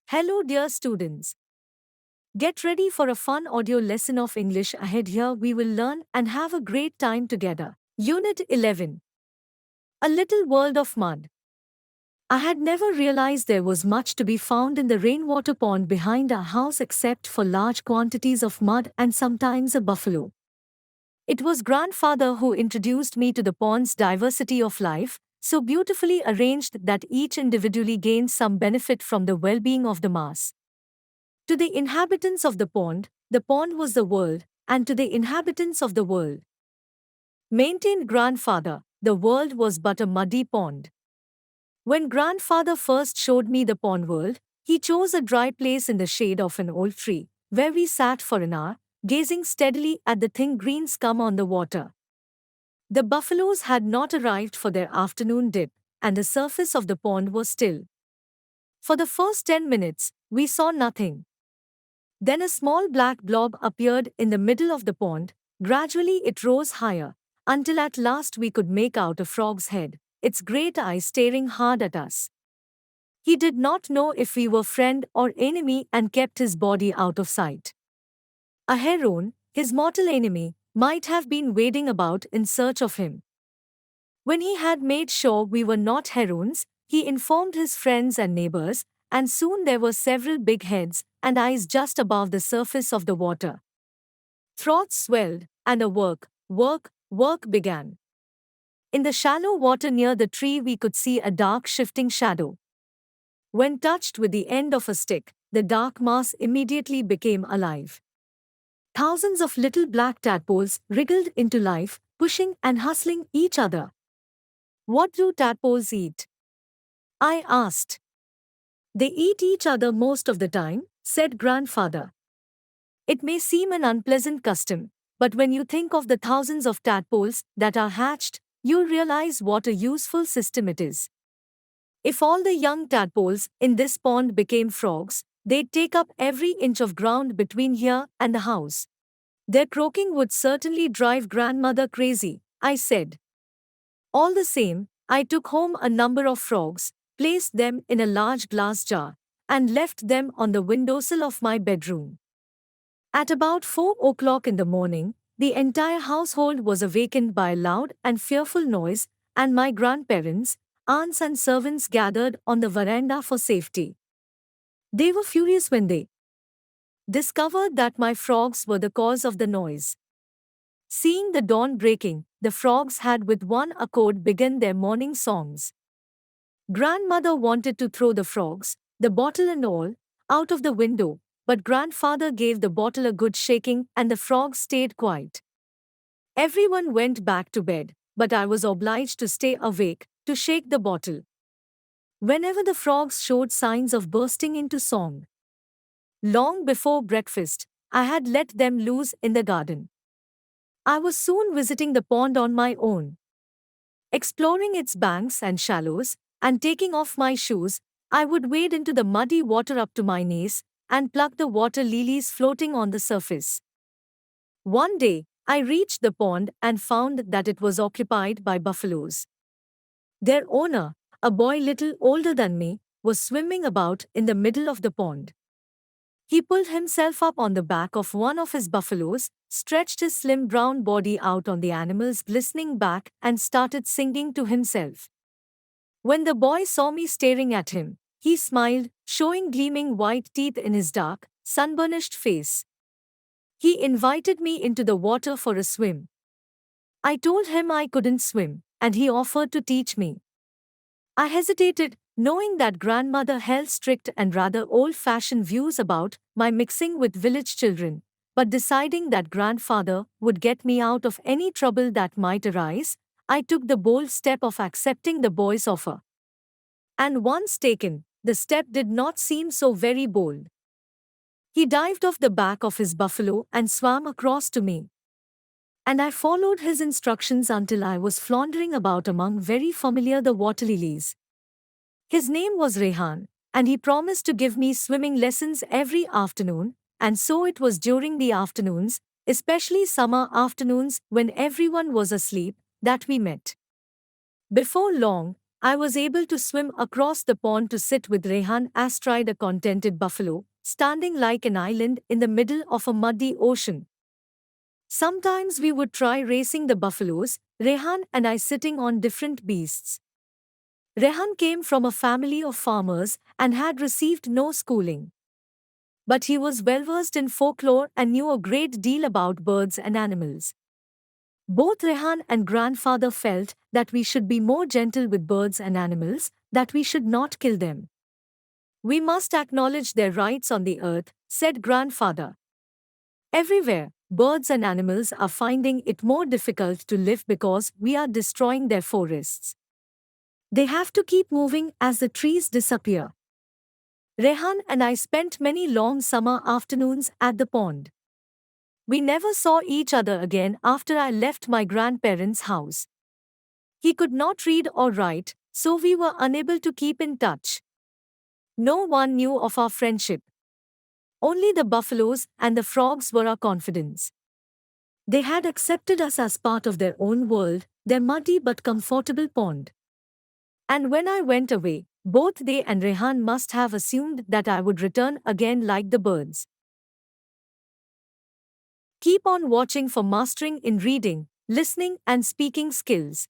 Hello, dear students. Get ready for a fun audio lesson of English ahead. Here we will learn and have a great time together. Unit 11. A Little World of Mud. I had never realized there was much to be found in the rainwater pond behind our house except for large quantities of mud and sometimes a buffalo. It was grandfather who introduced me to the pond's diversity of life, so beautifully arranged that each individually gained some benefit from the well-being of the mass. To the inhabitants of the pond was the world, and to the inhabitants of the world, maintained grandfather, the world was but a muddy pond. When grandfather first showed me the pond world, he chose a dry place in the shade of an old tree, where we sat for an hour, gazing steadily at the thin green scum on the water. The buffaloes had not arrived for their afternoon dip, and the surface of the pond was still. For the first 10 minutes, we saw nothing. Then a small black blob appeared in the middle of the pond. Gradually it rose higher, until at last we could make out a frog's head, its great eyes staring hard at us. He did not know if we were friend or enemy and kept his body out of sight. A heron, his mortal enemy, might have been wading about in search of him. When he had made sure we were not herons, he informed his friends and neighbors, and soon there were several big heads and eyes just above the surface of the water. Throats swelled, and a work began. In the shallow water near the tree we could see a dark shifting shadow. When touched with the end of a stick, the dark mass immediately became alive. Thousands of little black tadpoles wriggled into life, pushing and hustling each other. What do tadpoles eat? I asked. They eat each other most of the time, said grandfather. It may seem an unpleasant custom, but when you think of the thousands of tadpoles that are hatched, you'll realize what a useful system it is. If all the young tadpoles in this pond became frogs, they'd take up every inch of ground between here and the house. Their croaking would certainly drive grandmother crazy, I said. All the same, I took home a number of frogs, placed them in a large glass jar, and left them on the windowsill of my bedroom. At about 4 o'clock in the morning, the entire household was awakened by a loud and fearful noise, and my grandparents, aunts and servants gathered on the veranda for safety. They were furious when they discovered that my frogs were the cause of the noise. Seeing the dawn breaking, the frogs had with one accord begun their morning songs. Grandmother wanted to throw the frogs, the bottle and all, out of the window, but grandfather gave the bottle a good shaking and the frogs stayed quiet. Everyone went back to bed, but I was obliged to stay awake to shake the bottle. Whenever the frogs showed signs of bursting into song, long before breakfast, I had let them loose in the garden. I was soon visiting the pond on my own. Exploring its banks and shallows, and taking off my shoes, I would wade into the muddy water up to my knees and pluck the water lilies floating on the surface. One day, I reached the pond and found that it was occupied by buffaloes. Their owner, a boy little older than me, was swimming about in the middle of the pond. He pulled himself up on the back of one of his buffaloes, stretched his slim brown body out on the animal's glistening back, and started singing to himself. When the boy saw me staring at him, he smiled, showing gleaming white teeth in his dark, sunburnished face. He invited me into the water for a swim. I told him I couldn't swim, and he offered to teach me. I hesitated, knowing that grandmother held strict and rather old-fashioned views about my mixing with village children, but deciding that grandfather would get me out of any trouble that might arise, I took the bold step of accepting the boy's offer. And once taken, the step did not seem so very bold. He dived off the back of his buffalo and swam across to me. And I followed his instructions until I was floundering about among very familiar the water lilies. His name was Rehan, and he promised to give me swimming lessons every afternoon, and so it was during the afternoons, especially summer afternoons when everyone was asleep, that we met. Before long, I was able to swim across the pond to sit with Rehan astride a contented buffalo, standing like an island in the middle of a muddy ocean. Sometimes we would try racing the buffaloes, Rehan and I sitting on different beasts. Rehan came from a family of farmers and had received no schooling. But he was well versed in folklore and knew a great deal about birds and animals. Both Rehan and grandfather felt that we should be more gentle with birds and animals, that we should not kill them. We must acknowledge their rights on the earth, said grandfather. Everywhere, birds and animals are finding it more difficult to live because we are destroying their forests. They have to keep moving as the trees disappear. Rehan and I spent many long summer afternoons at the pond. We never saw each other again after I left my grandparents' house. He could not read or write, so we were unable to keep in touch. No one knew of our friendship. Only the buffaloes and the frogs were our confidants. They had accepted us as part of their own world, their muddy but comfortable pond. And when I went away, both they and Rehan must have assumed that I would return again like the birds. Keep on watching for mastering in reading, listening, and speaking skills.